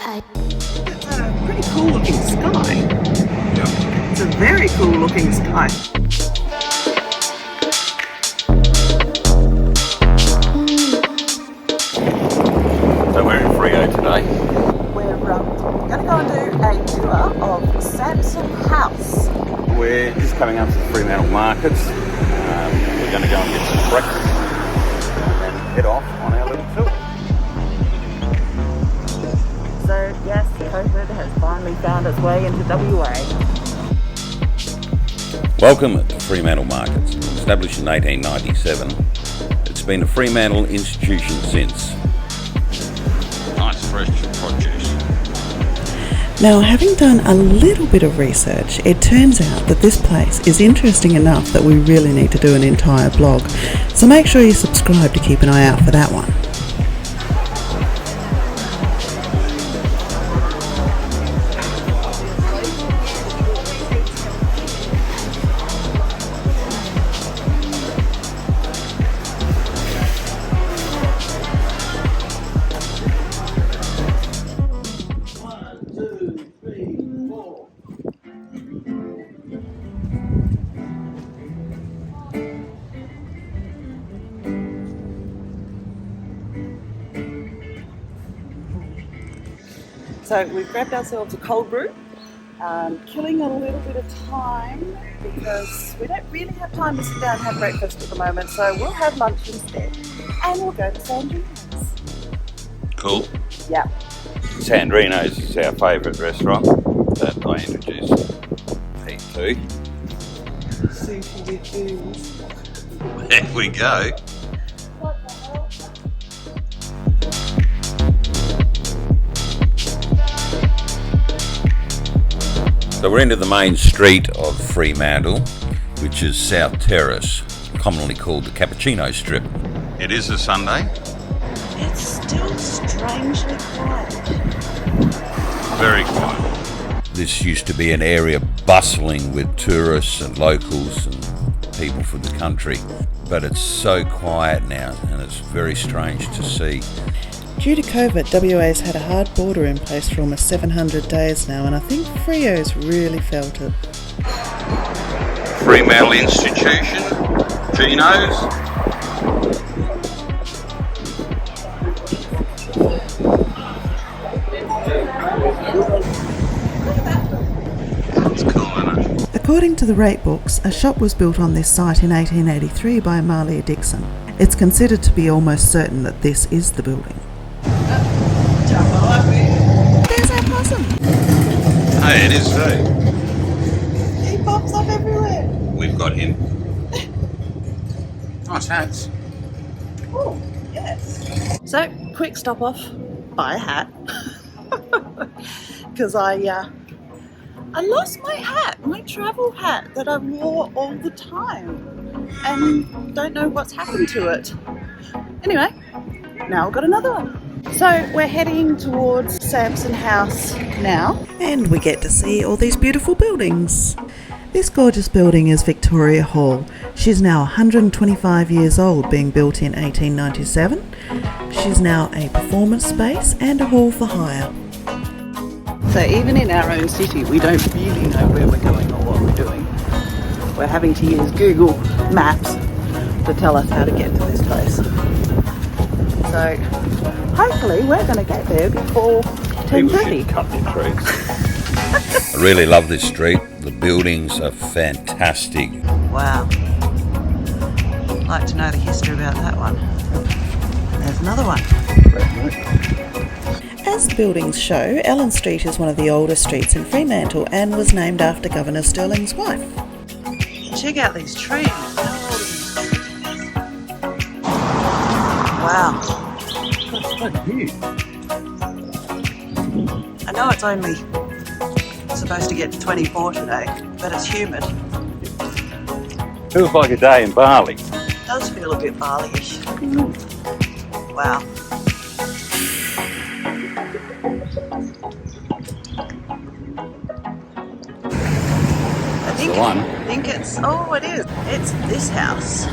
It's a pretty cool looking sky. Yep. It's a very cool looking sky. So we're in Freo today. We're going to go and do a tour of Samson House. We're just coming up to the Fremantle markets. We're going to go and get some breakfast and then head off on our little tour. So yes, COVID has finally found its way into WA. Welcome to Fremantle Markets. Established in 1897, it's been a Fremantle institution since. Nice fresh produce. Now, having done a little bit of research, it turns out that this place is interesting enough that we really need to do an entire blog. So make sure you subscribe to keep an eye out for that one. So we've grabbed ourselves a cold brew, killing a little bit of time because we don't really have time to sit down and have breakfast at the moment, so we'll have lunch instead and we'll go to Sandrino's. Cool. Yeah. Sandrino's is our favourite restaurant that I introduced Pete to. Sushi with booze. There we go. So we're into the main street of Fremantle, which is South Terrace, commonly called the Cappuccino Strip. It is a Sunday. It's still strangely quiet. Very quiet. This used to be an area bustling with tourists and locals and people from the country, but it's so quiet now and it's very strange to see. Due to COVID, WA's had a hard border in place for almost 700 days now, and I think Freo's really felt it. Fremantle Institution, Geno's. It's cool, isn't it? According to the rate books, a shop was built on this site in 1883 by Malia Dixon. It's considered to be almost certain that this is the building. There's our possum. Hey, it is too. He pops up everywhere. We've got him. Nice hats. Oh, yes. So, quick stop off, buy a hat. Because I lost my hat, my travel hat that I wore all the time. And don't know what's happened to it. Anyway, now I've got another one. So we're heading towards Samson House now. And we get to see all these beautiful buildings. This gorgeous building is Victoria Hall. She's now 125 years old, being built in 1897. She's now a performance space and a hall for hire. So even in our own city, we don't really know where we're going or what we're doing. We're having to use Google Maps to tell us how to get to this place. So hopefully we're going to get there before 10:30. Cut the trees. I really love this street. The buildings are fantastic. Wow. I'd like to know the history about that one. There's another one. As the buildings show, Ellen Street is one of the oldest streets in Fremantle and was named after Governor Stirling's wife. Check out these trees. How old are these? Wow. That's so huge. I know it's only supposed to get to 24 today, but it's humid. Feels like a day in Bali. It does feel a bit Bali-ish. Wow. I think it's, oh it is, it's this house.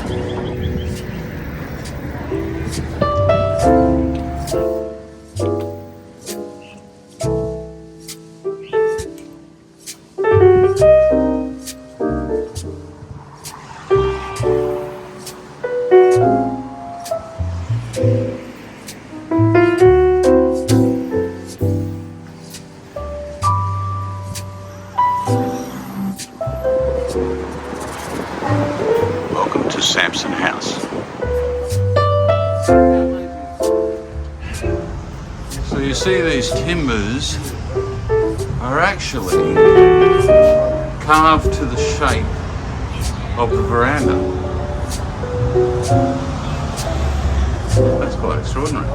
see these timbers are actually carved to the shape of the veranda. That's quite extraordinary.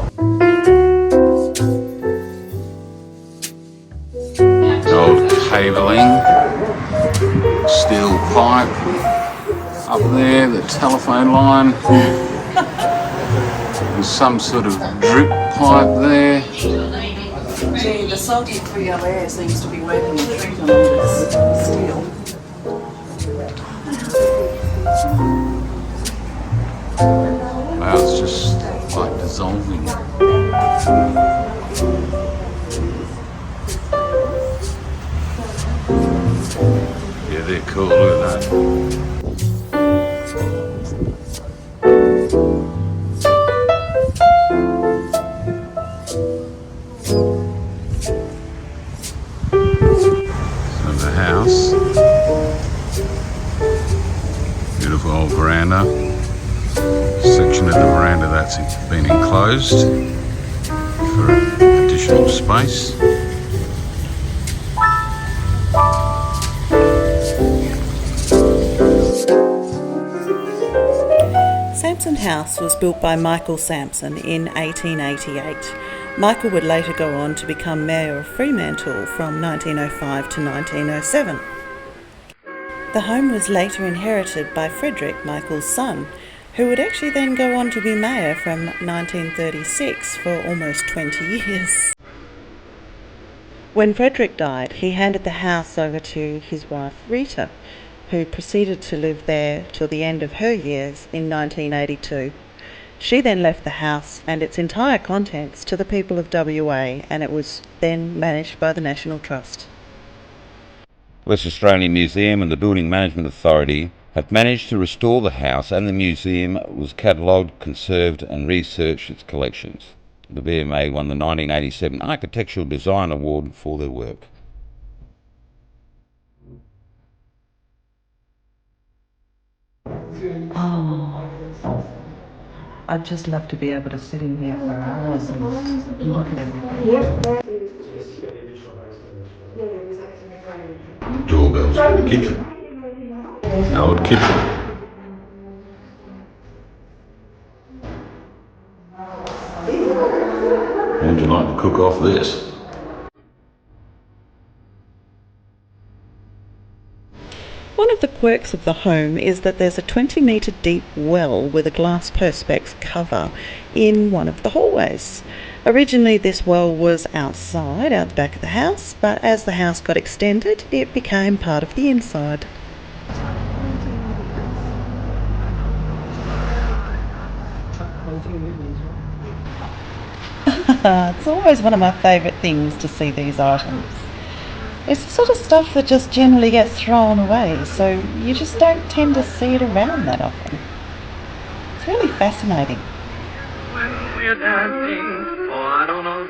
Old cabling, steel pipe up there, the telephone line. There's some sort of drip pipe there. The salty Freo air seems to be working a treat on all this steel. Wow, it's just like dissolving. Yeah, they're cool, look at that. The house, beautiful old veranda, section of the veranda that's been enclosed for additional space. Samson House was built by Michael Samson in 1888. Michael would later go on to become Mayor of Fremantle from 1905 to 1907. The home was later inherited by Frederick, Michael's son, who would actually then go on to be Mayor from 1936 for almost 20 years. When Frederick died, he handed the house over to his wife Rita, who proceeded to live there till the end of her years in 1982. She then left the house and its entire contents to the people of WA, and it was then managed by the National Trust. West Australian Museum and the Building Management Authority have managed to restore the house, and the museum was catalogued, conserved and researched its collections. The BMA won the 1987 Architectural Design Award for their work. Oh, I'd just love to be able to sit in here for hours and look at everything. Doorbells for the kitchen. Old kitchen. How would you like to cook off this? One of the quirks of the home is that there's a 20-metre deep well with a glass perspex cover in one of the hallways. Originally this well was outside, out the back of the house, but as the house got extended, it became part of the inside. It's always one of my favourite things to see these items. It's the sort of stuff that just generally gets thrown away, so you just don't tend to see it around that often. It's really fascinating. When we're dancing, oh, I don't know.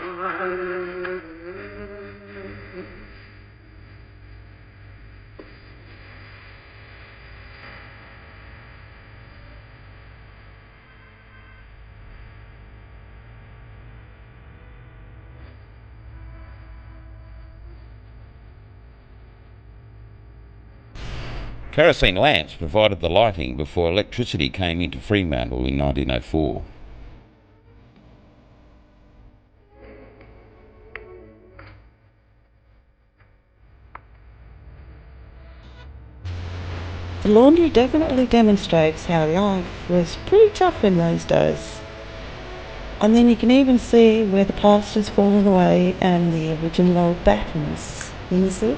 Kerosene lamps provided the lighting before electricity came into Fremantle in 1904. The laundry definitely demonstrates how life was pretty tough in those days. And then you can even see where the past has fallen away and the original old battens. Can you see?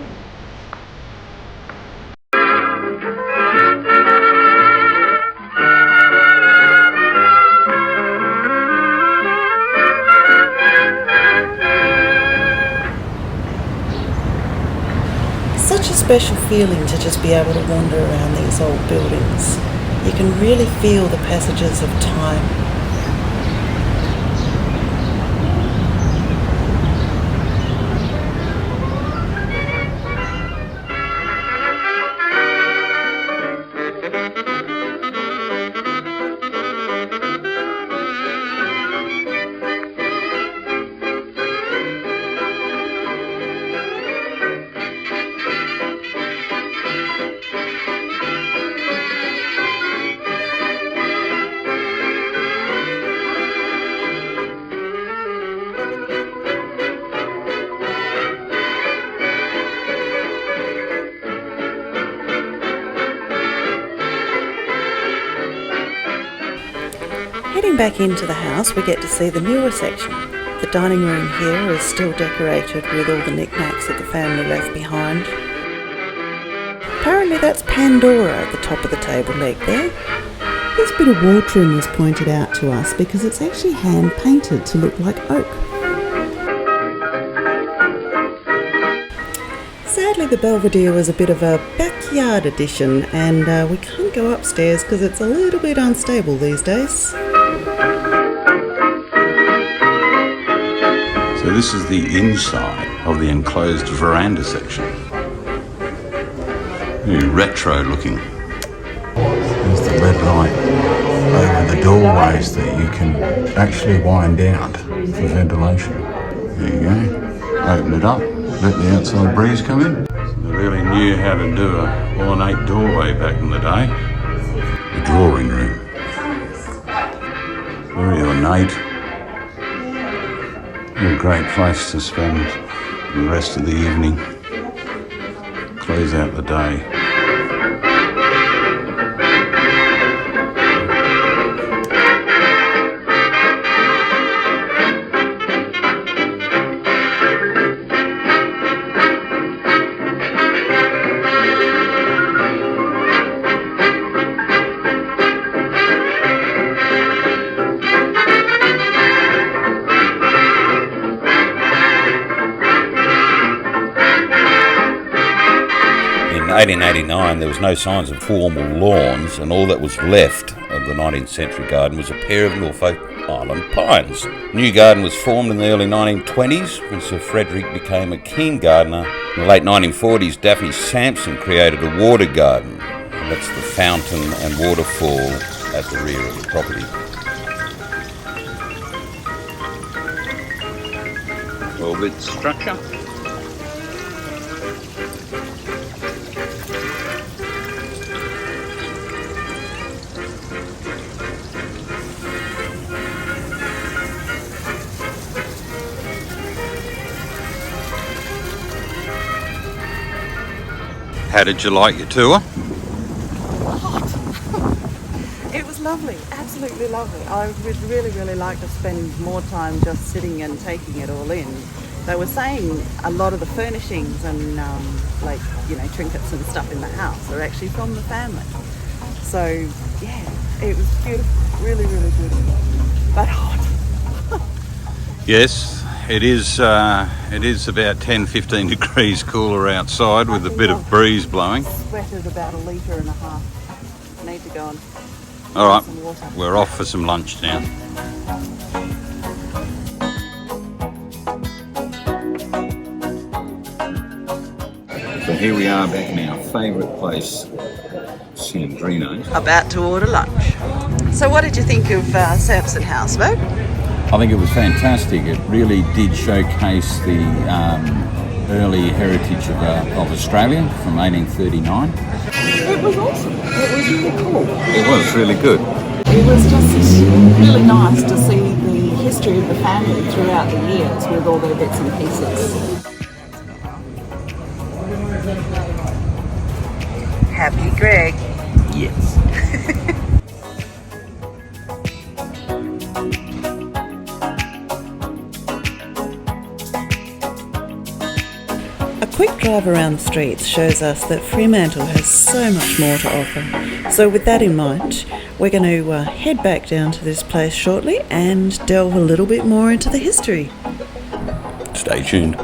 Such a special feeling to just be able to wander around these old buildings. You can really feel the passages of time. Heading back into the house, we get to see the newer section. The dining room here is still decorated with all the knickknacks that the family left behind. Apparently that's Pandora at the top of the table leg there. This bit of wall trim was pointed out to us because it's actually hand painted to look like oak. Sadly, the Belvedere was a bit of a backyard addition, and we can't go upstairs because it's a little bit unstable these days. So this is the inside of the enclosed veranda section. Very retro looking. There's the LED light over the doorways that you can actually wind out for ventilation. There you go. Open it up, let the outside breeze come in. So they really knew how to do an ornate doorway back in the day. The drawing room. Very ornate. A great place to spend the rest of the evening. Close out the day. In 1889 there was no signs of formal lawns, and all that was left of the 19th century garden was a pair of Norfolk Island pines. New garden was formed in the early 1920s when Sir Frederick became a keen gardener. In the late 1940s, Daphne Samson created a water garden, and that's the fountain and waterfall at the rear of the property. Orbit structure. How did you like your tour? It was lovely, absolutely lovely. I would really, really like to spend more time just sitting and taking it all in. They were saying a lot of the furnishings and trinkets and stuff in the house are actually from the family. So yeah, it was beautiful, really, really beautiful, but hot. Yes, it is about 10-15 degrees cooler outside with a bit of breeze blowing. Sweated about 1.5 litres. Need to go and All right, some water. we're off for some lunch now. So here we are back in our favourite place, Sandrino's. About to order lunch. So what did you think of Samson House, Mo? I think it was fantastic. It really did showcase the early heritage of Australia from 1839. It was awesome. It was really cool. It was really good. It was just really nice to see the history of the family throughout the years with all their bits and pieces. Happy Greg. Yes. A quick drive around the streets shows us that Fremantle has so much more to offer. So with that in mind, we're going to head back down to this place shortly and delve a little bit more into the history. Stay tuned.